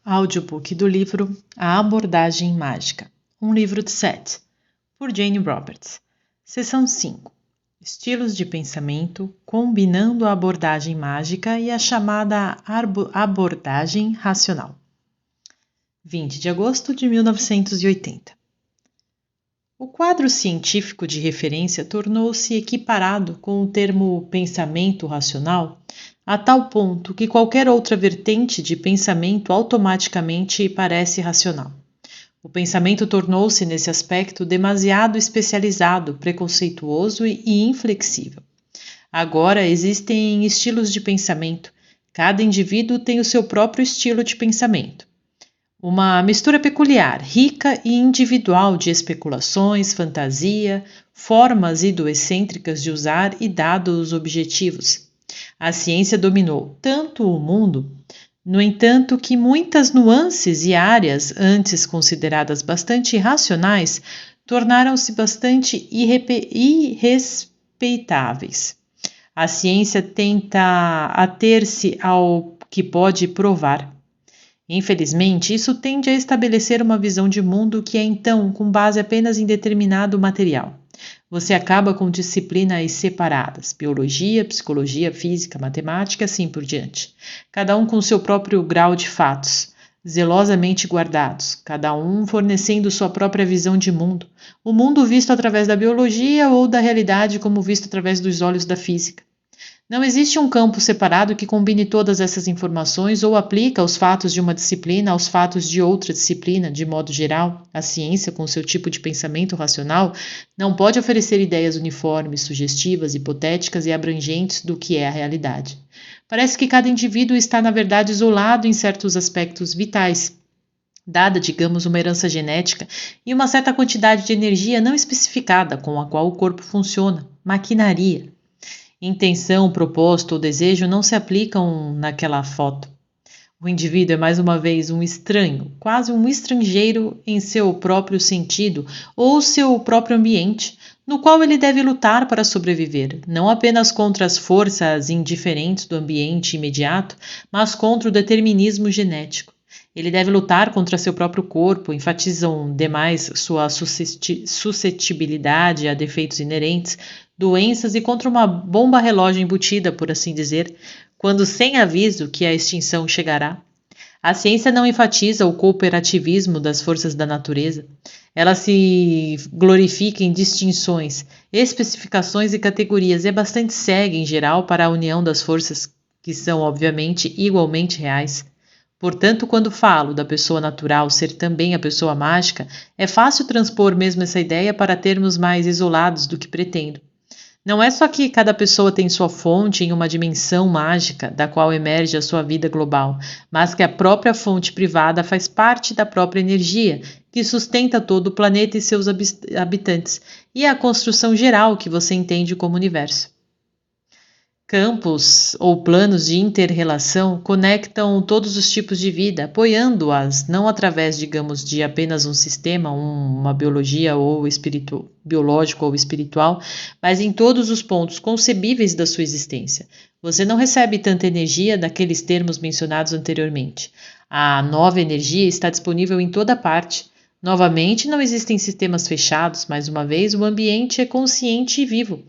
Audiobook do livro A Abordagem Mágica, um livro de Seth, por Jane Roberts. Seção 5. Estilos de pensamento, combinando a abordagem mágica e a chamada abordagem racional. 20 de agosto de 1980. O quadro científico de referência tornou-se equiparado com o termo pensamento racional a tal ponto que qualquer outra vertente de pensamento automaticamente parece racional. O pensamento tornou-se, nesse aspecto, demasiado especializado, preconceituoso e inflexível. Agora existem estilos de pensamento. Cada indivíduo tem o seu próprio estilo de pensamento. Uma mistura peculiar, rica e individual de especulações, fantasia, formas idoexcêntricas de usar e dados objetivos. A ciência dominou tanto o mundo, no entanto, que muitas nuances e áreas, antes consideradas bastante irracionais, tornaram-se bastante irrespeitáveis. A ciência tenta ater-se ao que pode provar. Infelizmente, isso tende a estabelecer uma visão de mundo que é então com base apenas em determinado material. Você acaba com disciplinas separadas, biologia, psicologia, física, matemática, assim por diante. Cada um com seu próprio grau de fatos, zelosamente guardados, cada um fornecendo sua própria visão de mundo, o mundo visto através da biologia ou da realidade como visto através dos olhos da física. Não existe um campo separado que combine todas essas informações ou aplica os fatos de uma disciplina aos fatos de outra disciplina, de modo geral. A ciência, com seu tipo de pensamento racional, não pode oferecer ideias uniformes, sugestivas, hipotéticas e abrangentes do que é a realidade. Parece que cada indivíduo está, na verdade, isolado em certos aspectos vitais, dada, digamos, uma herança genética e uma certa quantidade de energia não especificada com a qual o corpo funciona, maquinaria. Intenção, propósito ou desejo não se aplicam naquela foto. O indivíduo é mais uma vez um estranho, quase um estrangeiro em seu próprio sentido ou seu próprio ambiente, no qual ele deve lutar para sobreviver, não apenas contra as forças indiferentes do ambiente imediato, mas contra o determinismo genético. Ele deve lutar contra seu próprio corpo, enfatizam demais sua suscetibilidade a defeitos inerentes, doenças e contra uma bomba relógio embutida, por assim dizer, quando sem aviso que a extinção chegará. A ciência não enfatiza o cooperativismo das forças da natureza. Ela se glorifica em distinções, especificações e categorias e é bastante cega, em geral, para a união das forças que são, obviamente, igualmente reais. Portanto, quando falo da pessoa natural ser também a pessoa mágica, é fácil transpor mesmo essa ideia para termos mais isolados do que pretendo. Não é só que cada pessoa tem sua fonte em uma dimensão mágica da qual emerge a sua vida global, mas que a própria fonte privada faz parte da própria energia que sustenta todo o planeta e seus habitantes, e a construção geral que você entende como universo. Campos ou planos de inter-relação conectam todos os tipos de vida, apoiando-as não através, digamos, de apenas um sistema, uma biologia ou biológico ou espiritual, mas em todos os pontos concebíveis da sua existência. Você não recebe tanta energia daqueles termos mencionados anteriormente. A nova energia está disponível em toda parte. Novamente, não existem sistemas fechados, mais uma vez, o ambiente é consciente e vivo.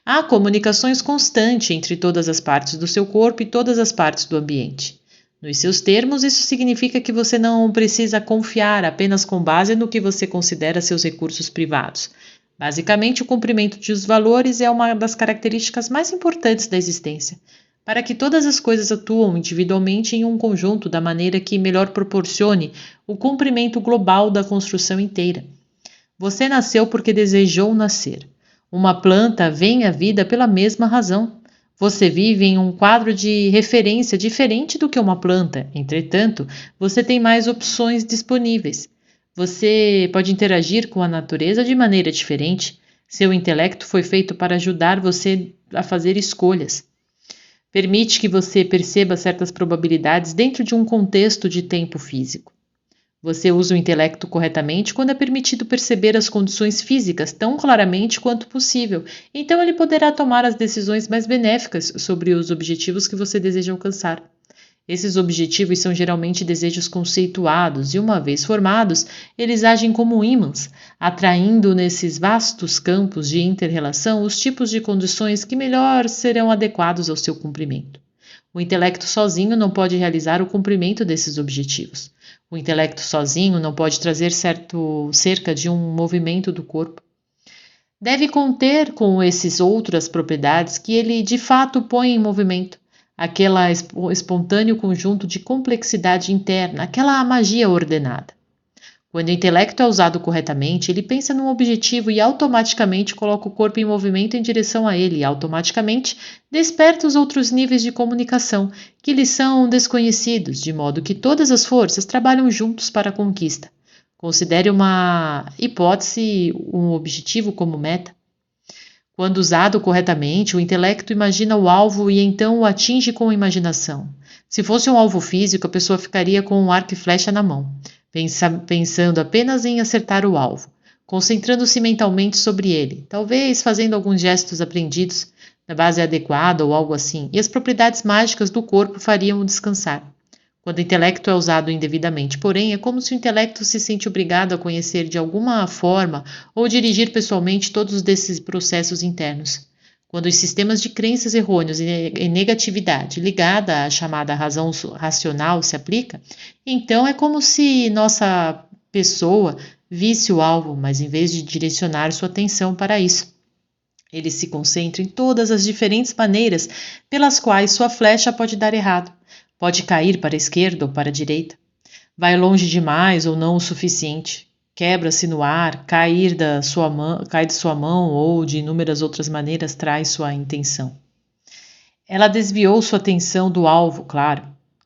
Há comunicações constantes entre todas as partes do seu corpo e todas as partes do ambiente. Nos seus termos, isso significa que você não precisa confiar apenas com base no que você considera seus recursos privados. Basicamente, o cumprimento dos valores é uma das características mais importantes da existência, para que todas as coisas atuam individualmente em um conjunto da maneira que melhor proporcione o cumprimento global da construção inteira. Você nasceu porque desejou nascer. Uma planta vem à vida pela mesma razão. Você vive em um quadro de referência diferente do que uma planta. Entretanto, você tem mais opções disponíveis. Você pode interagir com a natureza de maneira diferente. Seu intelecto foi feito para ajudar você a fazer escolhas. Permite que você perceba certas probabilidades dentro de um contexto de tempo físico. Você usa o intelecto corretamente quando é permitido perceber as condições físicas tão claramente quanto possível, então ele poderá tomar as decisões mais benéficas sobre os objetivos que você deseja alcançar. Esses objetivos são geralmente desejos conceituados e, uma vez formados, eles agem como ímãs, atraindo nesses vastos campos de inter-relação os tipos de condições que melhor serão adequados ao seu cumprimento. O intelecto sozinho não pode realizar o cumprimento desses objetivos. O intelecto sozinho não pode trazer cerca de um movimento do corpo. Deve conter com esses outras propriedades que ele de fato põe em movimento, aquele espontâneo conjunto de complexidade interna, aquela magia ordenada. Quando o intelecto é usado corretamente, ele pensa num objetivo e automaticamente coloca o corpo em movimento em direção a ele e automaticamente desperta os outros níveis de comunicação que lhe são desconhecidos, de modo que todas as forças trabalham juntos para a conquista. Considere uma hipótese, um objetivo como meta. Quando usado corretamente, o intelecto imagina o alvo e então o atinge com a imaginação. Se fosse um alvo físico, a pessoa ficaria com um arco e flecha na mão, pensando apenas em acertar o alvo, concentrando-se mentalmente sobre ele, talvez fazendo alguns gestos aprendidos na base adequada ou algo assim, e as propriedades mágicas do corpo fariam-o descansar. Quando o intelecto é usado indevidamente, porém, é como se o intelecto se sente obrigado a conhecer de alguma forma ou dirigir pessoalmente todos desses processos internos. Quando os sistemas de crenças errôneos e negatividade ligada à chamada razão racional se aplica, então é como se nossa pessoa visse o alvo, mas em vez de direcionar sua atenção para isso, ele se concentra em todas as diferentes maneiras pelas quais sua flecha pode dar errado. Pode cair para a esquerda ou para a direita. Vai longe demais ou não o suficiente. Quebra-se no ar, cai de sua mão ou de inúmeras outras maneiras traz sua intenção. Ela desviou sua atenção do alvo, claro,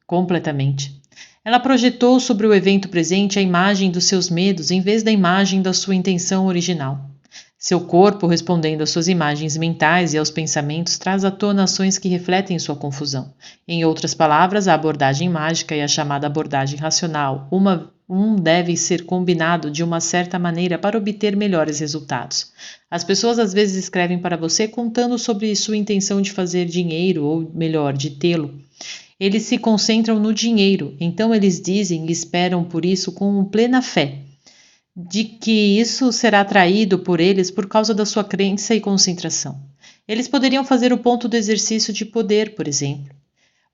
completamente. Ela projetou sobre o evento presente a imagem dos seus medos em vez da imagem da sua intenção original. Seu corpo, respondendo às suas imagens mentais e aos pensamentos, traz à tona ações que refletem sua confusão. Em outras palavras, a abordagem mágica e a chamada abordagem racional, um deve ser combinado de uma certa maneira para obter melhores resultados. As pessoas às vezes escrevem para você contando sobre sua intenção de fazer dinheiro, ou melhor, de tê-lo. Eles se concentram no dinheiro, então eles dizem e esperam por isso com plena fé de que isso será atraído por eles por causa da sua crença e concentração. Eles poderiam fazer o ponto do exercício de poder, por exemplo.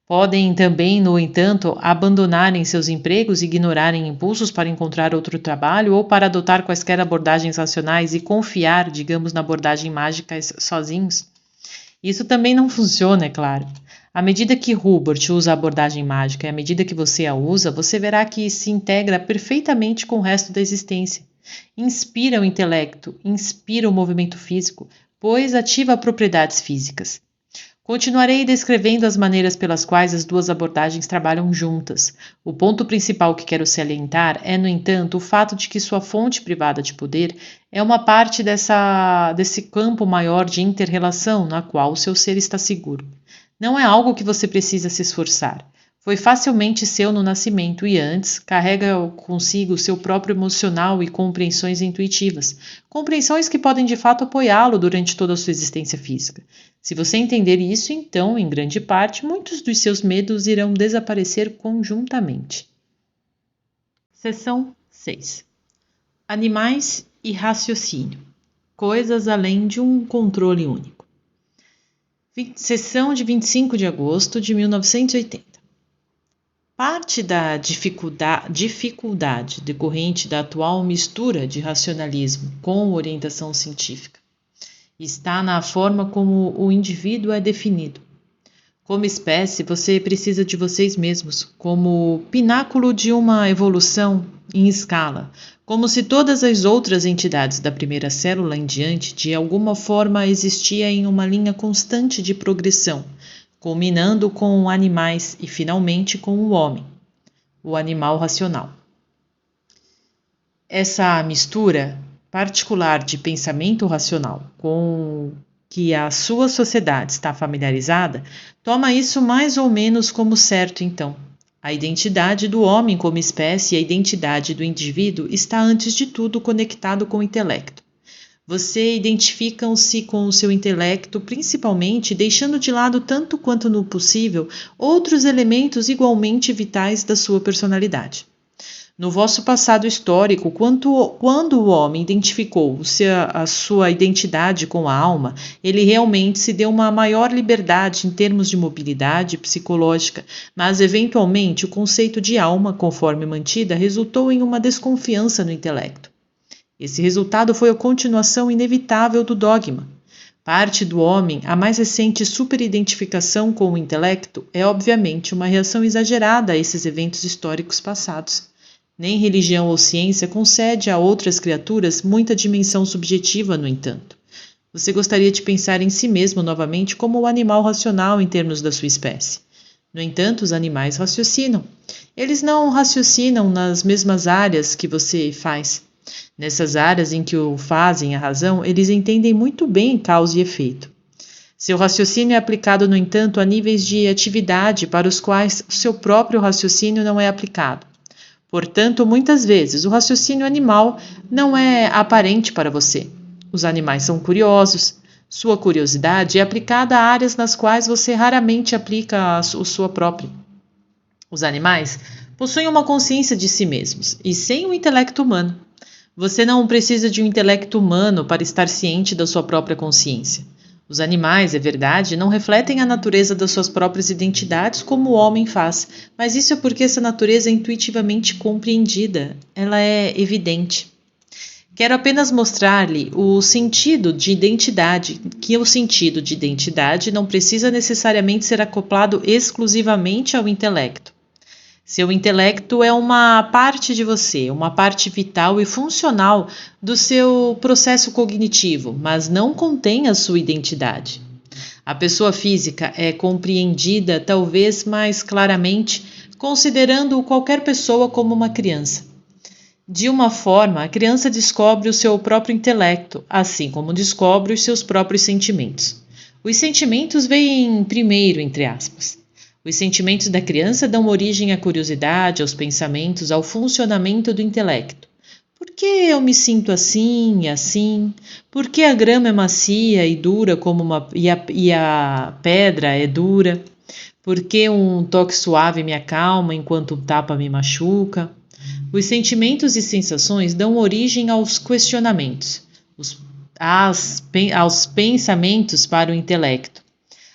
Podem também, no entanto, abandonarem seus empregos e ignorarem impulsos para encontrar outro trabalho ou para adotar quaisquer abordagens racionais e confiar, digamos, na abordagem mágica sozinhos. Isso também não funciona, é claro. À medida que Hubert usa a abordagem mágica e à medida que você a usa, você verá que se integra perfeitamente com o resto da existência. Inspira o intelecto, inspira o movimento físico, pois ativa propriedades físicas. Continuarei descrevendo as maneiras pelas quais as duas abordagens trabalham juntas. O ponto principal que quero salientar é, no entanto, o fato de que sua fonte privada de poder é uma parte desse campo maior de inter-relação na qual o seu ser está seguro. Não é algo que você precisa se esforçar. Foi facilmente seu no nascimento e antes carrega consigo seu próprio emocional e compreensões intuitivas, compreensões que podem de fato apoiá-lo durante toda a sua existência física. Se você entender isso, então, em grande parte, muitos dos seus medos irão desaparecer conjuntamente. Seção 6. Animais e raciocínio. Coisas além de um controle único. Seção de 25 de agosto de 1980. Parte da dificuldade decorrente da atual mistura de racionalismo com orientação científica está na forma como o indivíduo é definido. Como espécie, você precisa de vocês mesmos, como pináculo de uma evolução em escala, como se todas as outras entidades da primeira célula em diante de alguma forma existia em uma linha constante de progressão, culminando com animais e finalmente com o homem, o animal racional. Essa mistura particular de pensamento racional com que a sua sociedade está familiarizada, toma isso mais ou menos como certo então. A identidade do homem como espécie e a identidade do indivíduo está antes de tudo conectado com o intelecto. Você identificam-se com o seu intelecto, principalmente deixando de lado tanto quanto no possível outros elementos igualmente vitais da sua personalidade. No vosso passado histórico, quando o homem identificou a sua identidade com a alma, ele realmente se deu uma maior liberdade em termos de mobilidade psicológica, mas eventualmente o conceito de alma, conforme mantida, resultou em uma desconfiança no intelecto. Esse resultado foi a continuação inevitável do dogma. Parte do homem, a mais recente superidentificação com o intelecto, é obviamente uma reação exagerada a esses eventos históricos passados. Nem religião ou ciência concede a outras criaturas muita dimensão subjetiva, no entanto. Você gostaria de pensar em si mesmo novamente como o animal racional em termos da sua espécie. No entanto, os animais raciocinam. Eles não raciocinam nas mesmas áreas que você faz. Nessas áreas em que o fazem a razão, eles entendem muito bem causa e efeito. Seu raciocínio é aplicado, no entanto, a níveis de atividade para os quais o seu próprio raciocínio não é aplicado. Portanto, muitas vezes, o raciocínio animal não é aparente para você. Os animais são curiosos. Sua curiosidade é aplicada a áreas nas quais você raramente aplica a sua própria. Os animais possuem uma consciência de si mesmos e sem o intelecto humano. Você não precisa de um intelecto humano para estar ciente da sua própria consciência. Os animais, é verdade, não refletem a natureza das suas próprias identidades como o homem faz, mas isso é porque essa natureza é intuitivamente compreendida, ela é evidente. Quero apenas mostrar-lhe o sentido de identidade, que o sentido de identidade não precisa necessariamente ser acoplado exclusivamente ao intelecto. Seu intelecto é uma parte de você, uma parte vital e funcional do seu processo cognitivo, mas não contém a sua identidade. A pessoa física é compreendida talvez mais claramente, considerando qualquer pessoa como uma criança. De uma forma, a criança descobre o seu próprio intelecto, assim como descobre os seus próprios sentimentos. Os sentimentos vêm primeiro, entre aspas. Os sentimentos da criança dão origem à curiosidade, aos pensamentos, ao funcionamento do intelecto. Por que eu me sinto assim e assim? Por que a grama é macia e dura e a pedra é dura? Por que um toque suave me acalma enquanto um tapa me machuca? Os sentimentos e sensações dão origem aos questionamentos, aos pensamentos para o intelecto.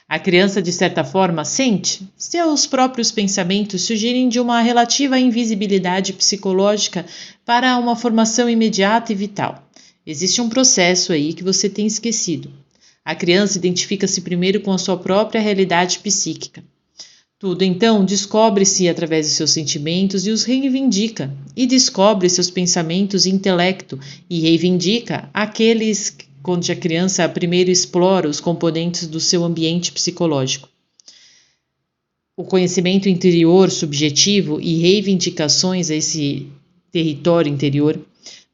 A criança, de certa forma, sente. Seus próprios pensamentos sugerem de uma relativa invisibilidade psicológica para uma formação imediata e vital. Existe um processo aí que você tem esquecido. A criança identifica-se primeiro com a sua própria realidade psíquica. Tudo, então, descobre-se através de seus sentimentos e os reivindica, e descobre seus pensamentos e intelecto, e reivindica aqueles onde a criança primeiro explora os componentes do seu ambiente psicológico. O conhecimento interior subjetivo e reivindicações a esse território interior,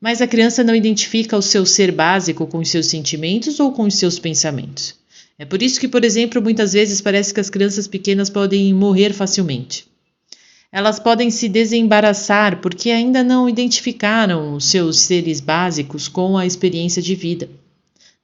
mas a criança não identifica o seu ser básico com os seus sentimentos ou com os seus pensamentos. É por isso que, por exemplo, muitas vezes parece que as crianças pequenas podem morrer facilmente. Elas podem se desembaraçar porque ainda não identificaram os seus seres básicos com a experiência de vida.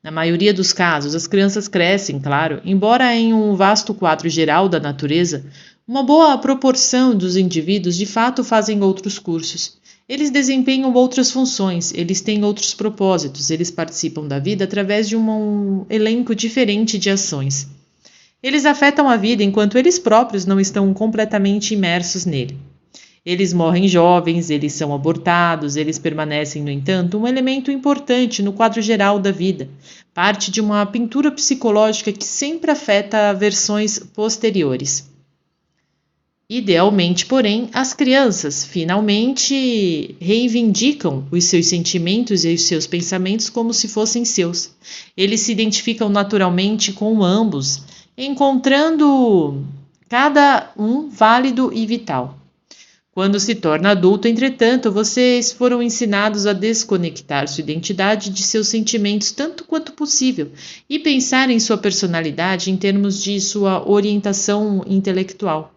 Na maioria dos casos, as crianças crescem, claro, embora em um vasto quadro geral da natureza, uma boa proporção dos indivíduos de fato fazem outros cursos. Eles desempenham outras funções, eles têm outros propósitos, eles participam da vida através de um elenco diferente de ações. Eles afetam a vida enquanto eles próprios não estão completamente imersos nele. Eles morrem jovens, eles são abortados, eles permanecem, no entanto, um elemento importante no quadro geral da vida, parte de uma pintura psicológica que sempre afeta versões posteriores. Idealmente, porém, as crianças finalmente reivindicam os seus sentimentos e os seus pensamentos como se fossem seus. Eles se identificam naturalmente com ambos, encontrando cada um válido e vital. Quando se torna adulto, entretanto, vocês foram ensinados a desconectar sua identidade de seus sentimentos tanto quanto possível e pensar em sua personalidade em termos de sua orientação intelectual.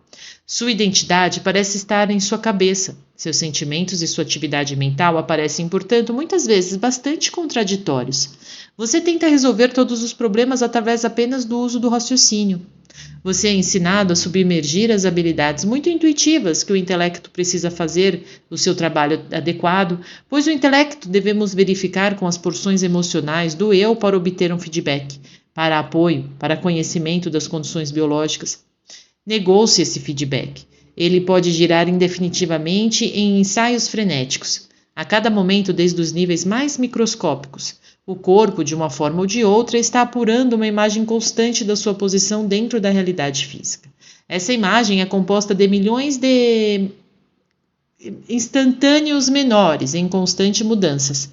Sua identidade parece estar em sua cabeça. Seus sentimentos e sua atividade mental aparecem, portanto, muitas vezes bastante contraditórios. Você tenta resolver todos os problemas através apenas do uso do raciocínio. Você é ensinado a submergir as habilidades muito intuitivas que o intelecto precisa fazer o seu trabalho adequado, pois o intelecto devemos verificar com as porções emocionais do eu para obter um feedback, para apoio, para conhecimento das condições biológicas. Negou-se esse feedback. Ele pode girar indefinitivamente em ensaios frenéticos, a cada momento desde os níveis mais microscópicos. O corpo, de uma forma ou de outra, está apurando uma imagem constante da sua posição dentro da realidade física. Essa imagem é composta de milhões de instantâneos menores em constantes mudanças,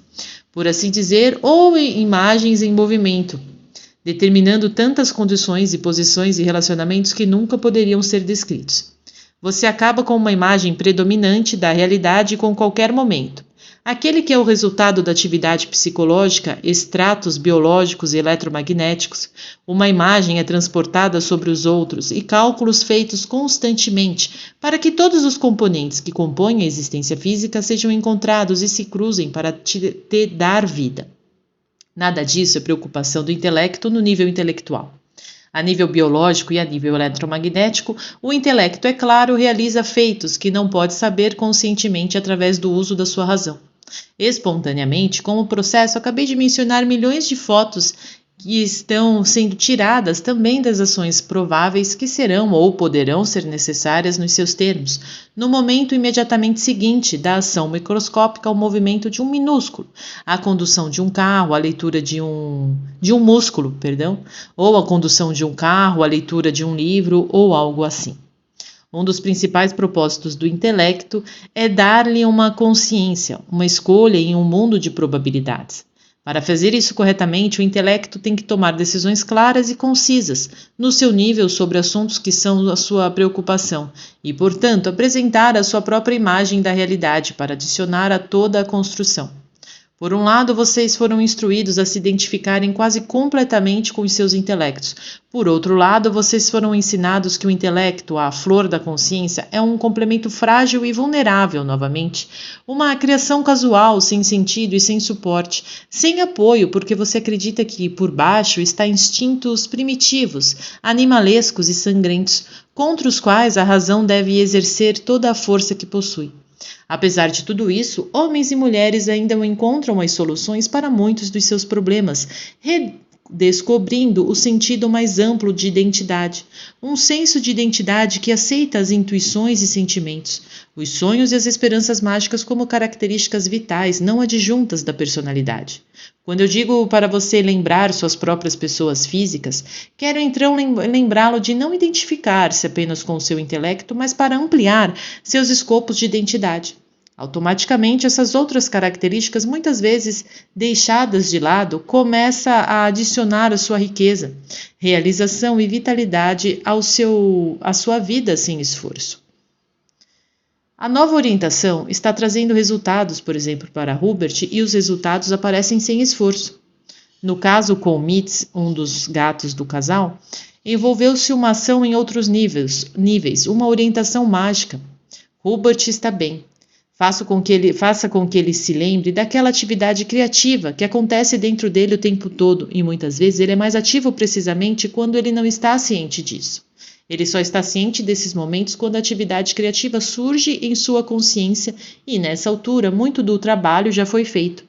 por assim dizer, ou imagens em movimento, determinando tantas condições e posições e relacionamentos que nunca poderiam ser descritos. Você acaba com uma imagem predominante da realidade com qualquer momento. Aquele que é o resultado da atividade psicológica, extratos biológicos e eletromagnéticos, uma imagem é transportada sobre os outros e cálculos feitos constantemente para que todos os componentes que compõem a existência física sejam encontrados e se cruzem para te dar vida. Nada disso é preocupação do intelecto no nível intelectual. A nível biológico e a nível eletromagnético, o intelecto, é claro, realiza feitos que não pode saber conscientemente através do uso da sua razão. Espontaneamente, com o processo, acabei de mencionar milhões de fotos que estão sendo tiradas também das ações prováveis que serão ou poderão ser necessárias nos seus termos, no momento imediatamente seguinte da ação microscópica ao movimento de um minúsculo, a condução de um carro, a leitura de um músculo, ou a condução de um carro, a leitura de um livro ou algo assim. Um dos principais propósitos do intelecto é dar-lhe uma consciência, uma escolha em um mundo de probabilidades. Para fazer isso corretamente, o intelecto tem que tomar decisões claras e concisas, no seu nível sobre assuntos que são a sua preocupação, e, portanto, apresentar a sua própria imagem da realidade para adicionar a toda a construção. Por um lado, vocês foram instruídos a se identificarem quase completamente com os seus intelectos. Por outro lado, vocês foram ensinados que o intelecto, a flor da consciência, é um complemento frágil e vulnerável, novamente. Uma criação casual, sem sentido e sem suporte, sem apoio, porque você acredita que, por baixo, está instintos primitivos, animalescos e sangrentos, contra os quais a razão deve exercer toda a força que possui. Apesar de tudo isso, homens e mulheres ainda encontram as soluções para muitos dos seus problemas, redescobrindo o sentido mais amplo de identidade, um senso de identidade que aceita as intuições e sentimentos, os sonhos e as esperanças mágicas como características vitais, não adjuntas da personalidade. Quando eu digo para você lembrar suas próprias pessoas físicas, quero então lembrá-lo de não identificar-se apenas com o seu intelecto, mas para ampliar seus escopos de identidade. Automaticamente, essas outras características, muitas vezes deixadas de lado, começa a adicionar a sua riqueza, realização e vitalidade à sua vida sem esforço. A nova orientação está trazendo resultados, por exemplo, para Hubert, e os resultados aparecem sem esforço. No caso com Mitz, um dos gatos do casal, envolveu-se uma ação em outros níveis, uma orientação mágica. Hubert está bem. Faça com que ele se lembre daquela atividade criativa que acontece dentro dele o tempo todo, e muitas vezes ele é mais ativo precisamente quando ele não está ciente disso. Ele só está ciente desses momentos quando a atividade criativa surge em sua consciência e, nessa altura, muito do trabalho já foi feito.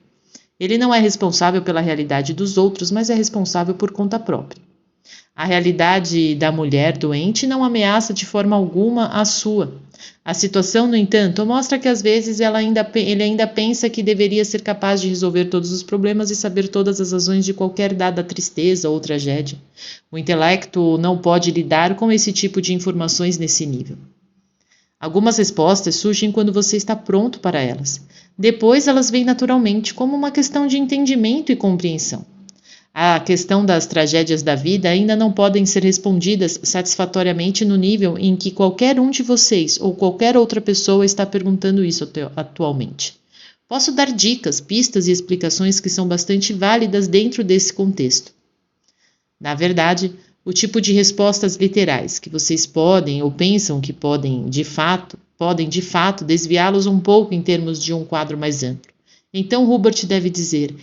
Ele não é responsável pela realidade dos outros, mas é responsável por conta própria. A realidade da mulher doente não ameaça de forma alguma a sua. A situação, no entanto, mostra que às vezes ele ainda pensa que deveria ser capaz de resolver todos os problemas e saber todas as razões de qualquer dada tristeza ou tragédia. O intelecto não pode lidar com esse tipo de informações nesse nível. Algumas respostas surgem quando você está pronto para elas. Depois elas vêm naturalmente, como uma questão de entendimento e compreensão. A questão das tragédias da vida ainda não podem ser respondidas satisfatoriamente no nível em que qualquer um de vocês ou qualquer outra pessoa está perguntando isso atualmente. Posso dar dicas, pistas e explicações que são bastante válidas dentro desse contexto. Na verdade, o tipo de respostas literais que vocês podem ou pensam que podem de fato desviá-los um pouco em termos de um quadro mais amplo. Então Hubert deve dizer: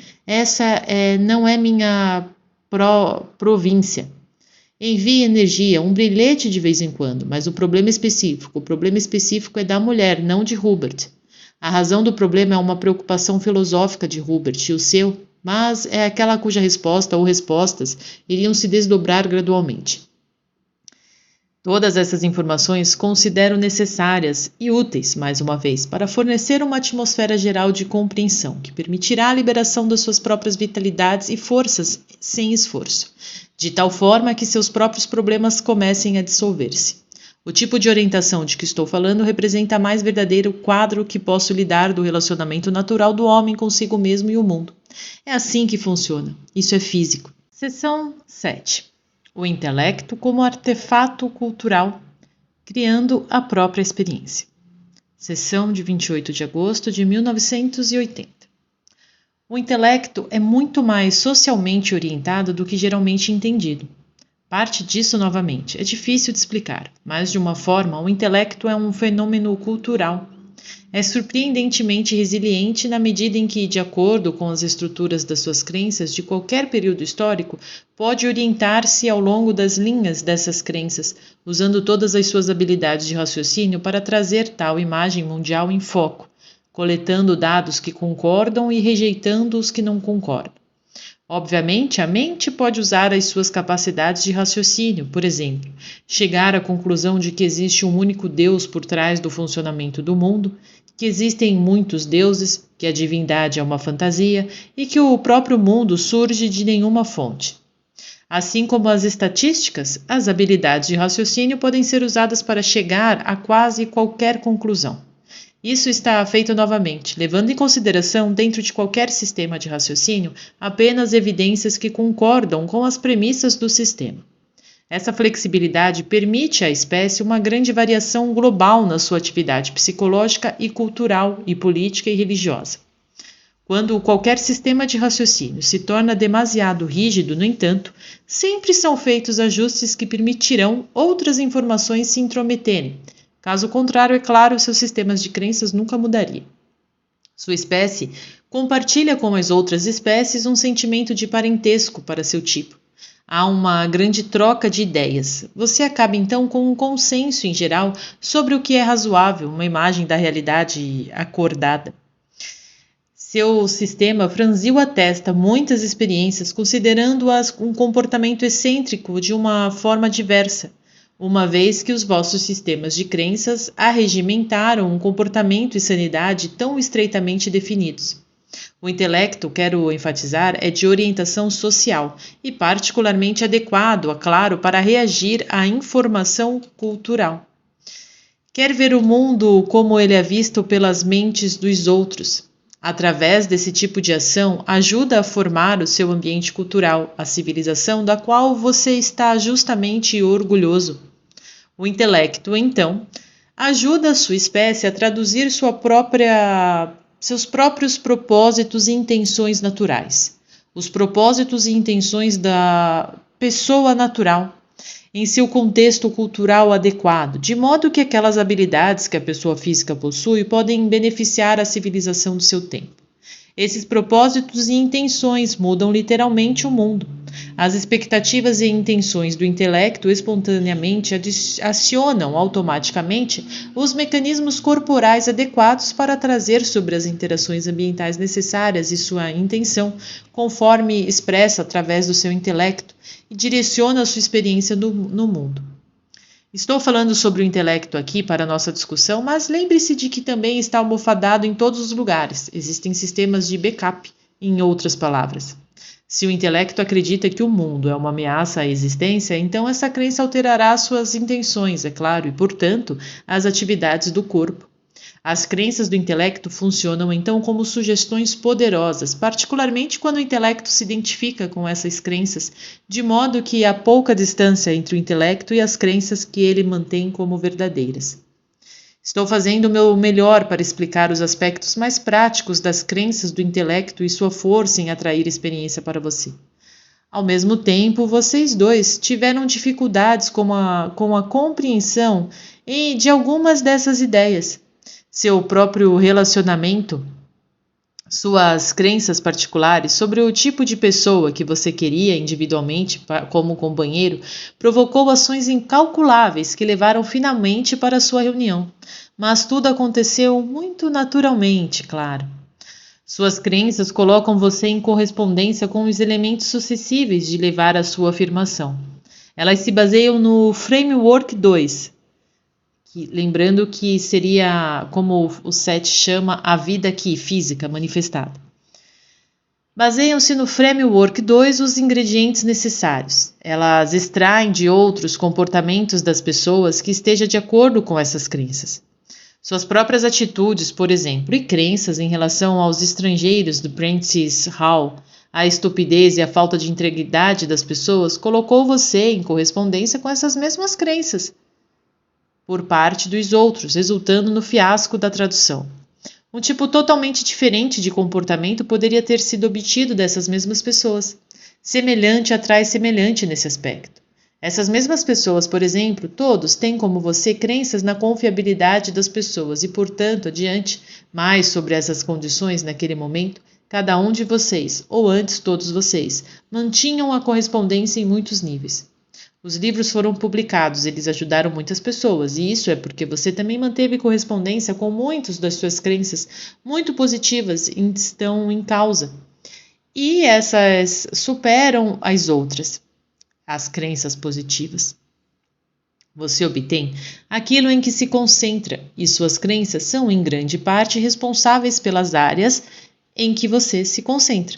não é minha província. Envie energia, um brilhete de vez em quando, mas o problema específico é da mulher, não de Hubert. A razão do problema é uma preocupação filosófica de Hubert e o seu, mas é aquela cuja resposta ou respostas iriam se desdobrar gradualmente. Todas essas informações considero necessárias e úteis, mais uma vez, para fornecer uma atmosfera geral de compreensão que permitirá a liberação das suas próprias vitalidades e forças sem esforço, de tal forma que seus próprios problemas comecem a dissolver-se. O tipo de orientação de que estou falando representa a mais verdadeiro quadro que posso lhe dar do relacionamento natural do homem consigo mesmo e o mundo. É assim que funciona. Isso é físico. Seção 7. O intelecto como artefato cultural, criando a própria experiência. Seção de 28 de agosto de 1980. O intelecto é muito mais socialmente orientado do que geralmente entendido. Parte disso novamente. É difícil de explicar, mas de uma forma, o intelecto é um fenômeno cultural. É surpreendentemente resiliente na medida em que, de acordo com as estruturas das suas crenças de qualquer período histórico, pode orientar-se ao longo das linhas dessas crenças, usando todas as suas habilidades de raciocínio para trazer tal imagem mundial em foco, coletando dados que concordam e rejeitando os que não concordam. Obviamente, a mente pode usar as suas capacidades de raciocínio, por exemplo, chegar à conclusão de que existe um único Deus por trás do funcionamento do mundo, que existem muitos deuses, que a divindade é uma fantasia e que o próprio mundo surge de nenhuma fonte. Assim como as estatísticas, as habilidades de raciocínio podem ser usadas para chegar a quase qualquer conclusão. Isso está feito novamente, levando em consideração, dentro de qualquer sistema de raciocínio, apenas evidências que concordam com as premissas do sistema. Essa flexibilidade permite à espécie uma grande variação global na sua atividade psicológica e cultural e política e religiosa. Quando qualquer sistema de raciocínio se torna demasiado rígido, no entanto, sempre são feitos ajustes que permitirão outras informações se intrometerem. Caso contrário, é claro, seus sistemas de crenças nunca mudariam. Sua espécie compartilha com as outras espécies um sentimento de parentesco para seu tipo. Há uma grande troca de ideias. Você acaba então com um consenso em geral sobre o que é razoável, uma imagem da realidade acordada. Seu sistema franziu a testa muitas experiências, considerando-as um comportamento excêntrico de uma forma diversa, uma vez que os vossos sistemas de crenças arregimentaram um comportamento e sanidade tão estreitamente definidos. O intelecto, quero enfatizar, é de orientação social e particularmente adequado, claro, para reagir à informação cultural. Quer ver o mundo como ele é visto pelas mentes dos outros. Através desse tipo de ação, ajuda a formar o seu ambiente cultural, a civilização da qual você está justamente orgulhoso. O intelecto, então, ajuda a sua espécie a traduzir seus próprios propósitos e intenções naturais, os propósitos e intenções da pessoa natural, em seu contexto cultural adequado, de modo que aquelas habilidades que a pessoa física possui podem beneficiar a civilização do seu tempo. Esses propósitos e intenções mudam literalmente o mundo. As expectativas e intenções do intelecto espontaneamente acionam automaticamente os mecanismos corporais adequados para trazer sobre as interações ambientais necessárias e sua intenção, conforme expressa através do seu intelecto, e direciona a sua experiência no mundo. Estou falando sobre o intelecto aqui para a nossa discussão, mas lembre-se de que também está almofadado em todos os lugares. Existem sistemas de backup, em outras palavras. Se o intelecto acredita que o mundo é uma ameaça à existência, então essa crença alterará suas intenções, é claro, e, portanto, as atividades do corpo. As crenças do intelecto funcionam então como sugestões poderosas, particularmente quando o intelecto se identifica com essas crenças, de modo que há pouca distância entre o intelecto e as crenças que ele mantém como verdadeiras. Estou fazendo o meu melhor para explicar os aspectos mais práticos das crenças do intelecto e sua força em atrair experiência para você. Ao mesmo tempo, vocês dois tiveram dificuldades com a compreensão de algumas dessas ideias. Seu próprio relacionamento, suas crenças particulares sobre o tipo de pessoa que você queria individualmente como companheiro provocou ações incalculáveis que levaram finalmente para a sua reunião. Mas tudo aconteceu muito naturalmente, claro. Suas crenças colocam você em correspondência com os elementos suscetíveis de levar à sua afirmação. Elas se baseiam no Framework 2, lembrando que seria, como o Seth chama, a vida aqui, física, manifestada. Baseiam-se no Framework 2 os ingredientes necessários. Elas extraem de outros comportamentos das pessoas que esteja de acordo com essas crenças. Suas próprias atitudes, por exemplo, e crenças em relação aos estrangeiros do Prentice Hall, a estupidez e a falta de integridade das pessoas colocou você em correspondência com essas mesmas crenças por parte dos outros, resultando no fiasco da tradução. Um tipo totalmente diferente de comportamento poderia ter sido obtido dessas mesmas pessoas. Semelhante atrai semelhante nesse aspecto. Essas mesmas pessoas, por exemplo, todos têm como você crenças na confiabilidade das pessoas e, portanto, adiante mais sobre essas condições naquele momento, cada um de vocês, ou antes todos vocês, mantinham a correspondência em muitos níveis. Os livros foram publicados, eles ajudaram muitas pessoas, e isso é porque você também manteve correspondência com muitas das suas crenças muito positivas e estão em causa. E essas superam as outras. As crenças positivas. Você obtém aquilo em que se concentra, e suas crenças são, em grande parte, responsáveis pelas áreas em que você se concentra.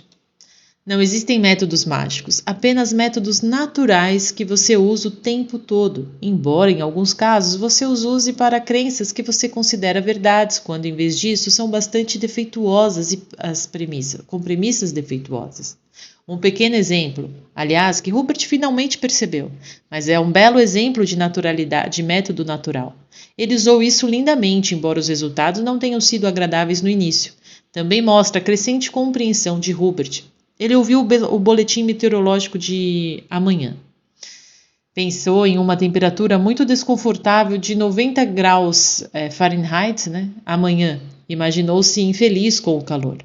Não existem métodos mágicos, apenas métodos naturais que você usa o tempo todo, embora em alguns casos você os use para crenças que você considera verdades, quando em vez disso são bastante defeituosas com premissas defeituosas. Um pequeno exemplo, aliás, que Hubert finalmente percebeu, mas é um belo exemplo de naturalidade, de método natural. Ele usou isso lindamente, embora os resultados não tenham sido agradáveis no início. Também mostra a crescente compreensão de Hubert. Ele ouviu o boletim meteorológico de amanhã. Pensou em uma temperatura muito desconfortável de 90 graus Fahrenheit, amanhã. Imaginou-se infeliz com o calor.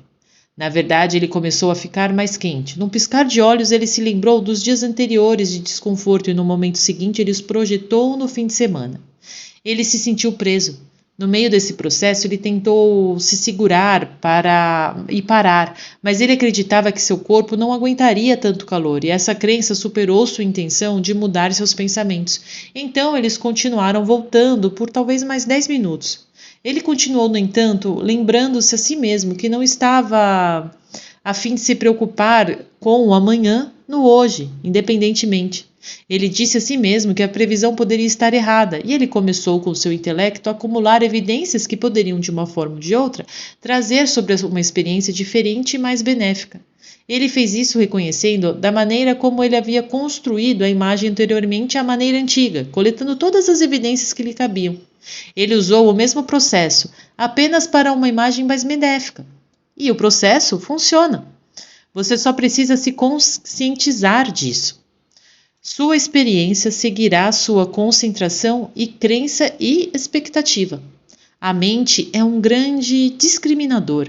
Na verdade, ele começou a ficar mais quente. Num piscar de olhos, ele se lembrou dos dias anteriores de desconforto e no momento seguinte ele os projetou no fim de semana. Ele se sentiu preso. No meio desse processo, ele tentou se segurar e parar, mas ele acreditava que seu corpo não aguentaria tanto calor e essa crença superou sua intenção de mudar seus pensamentos. Então, eles continuaram voltando por talvez mais 10 minutos. Ele continuou, no entanto, lembrando-se a si mesmo que não estava a fim de se preocupar com o amanhã no hoje, independentemente. Ele disse a si mesmo que a previsão poderia estar errada e ele começou com seu intelecto a acumular evidências que poderiam, de uma forma ou de outra, trazer sobre uma experiência diferente e mais benéfica. Ele fez isso reconhecendo da maneira como ele havia construído a imagem anteriormente à maneira antiga, coletando todas as evidências que lhe cabiam. Ele usou o mesmo processo, apenas para uma imagem mais benéfica. E o processo funciona. Você só precisa se conscientizar disso. Sua experiência seguirá sua concentração e crença e expectativa. A mente é um grande discriminador.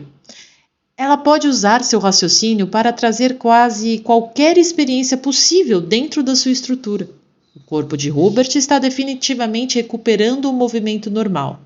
Ela pode usar seu raciocínio para trazer quase qualquer experiência possível dentro da sua estrutura. O corpo de Hubert está definitivamente recuperando o movimento normal.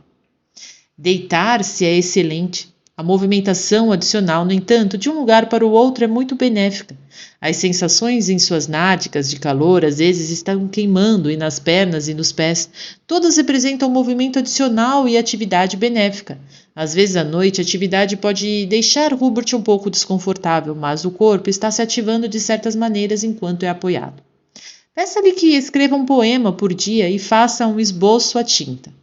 Deitar-se é excelente. A movimentação adicional, no entanto, de um lugar para o outro é muito benéfica. As sensações em suas nádegas de calor às vezes estão queimando e nas pernas e nos pés. Todas representam movimento adicional e atividade benéfica. Às vezes à noite, a atividade pode deixar Hubert um pouco desconfortável, mas o corpo está se ativando de certas maneiras enquanto é apoiado. Peça-lhe que escreva um poema por dia e faça um esboço à tinta.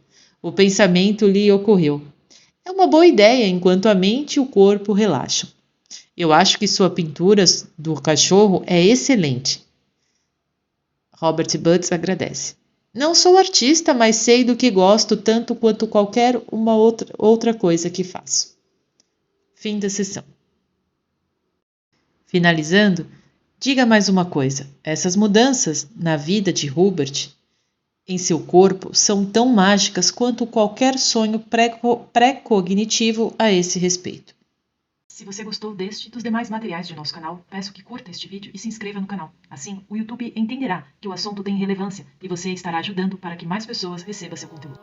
O pensamento lhe ocorreu. É uma boa ideia enquanto a mente e o corpo relaxam. Eu acho que sua pintura do cachorro é excelente. Robert Butts agradece. Não sou artista, mas sei do que gosto tanto quanto qualquer uma outra coisa que faço. Fim da sessão. Finalizando, Diga mais uma coisa: essas mudanças na vida de Hubert, em seu corpo, são tão mágicas quanto qualquer sonho pré-cognitivo a esse respeito. Se você gostou deste e dos demais materiais de nosso canal, peço que curta este vídeo e se inscreva no canal. Assim, o YouTube entenderá que o assunto tem relevância e você estará ajudando para que mais pessoas recebam seu conteúdo.